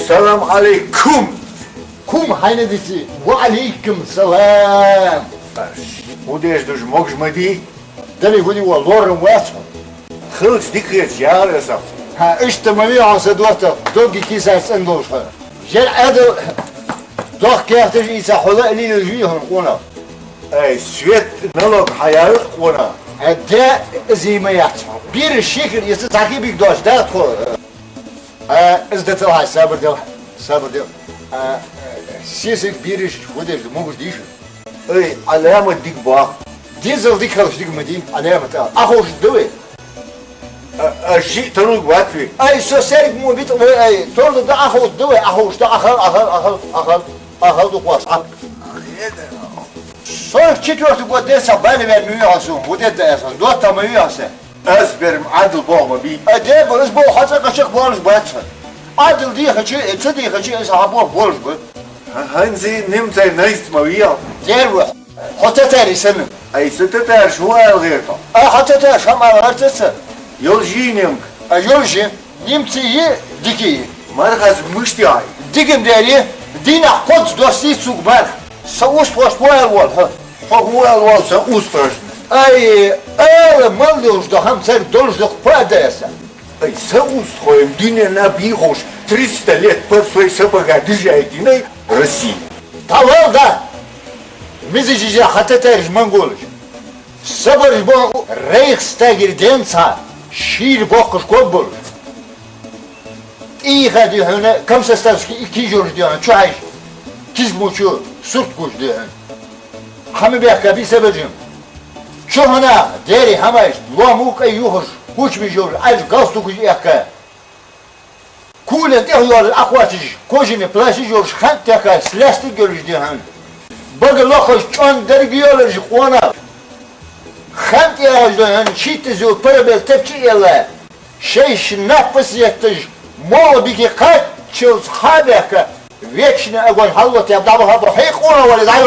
Selam aleyküm. Kum haynedisi. Ve aleyküm selam. Hoe is dus mogs met die? Deli hudi wa lorem wetsen. Gulds dikket jaren zat. Ha işte mami anse dosta. Dogi kisas endolsa. Jel ado. Doch kehtiş isa hola elini juyhun ona. Ey svet nalog hayal ona. De zimeyat. Bir şekil ise takibik dost da ko. İzdetel hay sabır del. Sabır del. Sesik bir iş hudeş mogus diş. Ey alamet dik bak. Diesel dik kalış dik medin. Alamet. Ahoş döve. Şi tanık vatvi. Ay sosyal mu bit ay tordu da ahoş döve. Ahoş da ahal dukwas. Sonra çitörtü bu desa bana vermiyor asun. Bu da esan. Dosta mı yasa? Ezberim adil bağma bi. De bu is bu hatta kaçak boğaz batsa. Adil diye kaçı, etse diye kaçı sahabu boğaz bu. Hanzi nimt er neist ma via. Der bu. Hatta teri senin. Ey sütte ter şu el gerta. Hatta teri şama artsa. Yol jinim. Yolcu nimtiyi diki. Margaz müşti ay. Dikim deri dina kod dosti sugmar. Saus post boğaz wol. Hoe el olsa ustars. Ay mal diyoruz da ham sen doluzluk pradesa. Ey se ust koyim dünya na bir hoş. 300 let per svoy sapaga dijaytine Rusi. Tamam da. Mizici hatta teri mangoliş. Sabır bu Reichstag'ir densa. Şiir bokuş kobul. İyi hadi hene kamsastavski 2 jor diyor. Çay. Kizmuçu surt kuş diyor. Hamı bir kabi sebecim. Çoğuna deri hamayış. Luamuk eyyuhuş. Kuş bir jor. Az gastu kuş yakka. Kulet ehyol akvatıcı. Kojini plaşı jor. Xant yakka. Slastik görüş diyor. Bagı lokuş çon dergiyorlar. Ona. Xant yakka diyor. Çiğti zor. Parabel tepçi yalla. Napıs yettij. Mola bir ki kaç yıl habeka. Вечный огонь, халвот, я бы дал бы хейк, ура, вали, дай,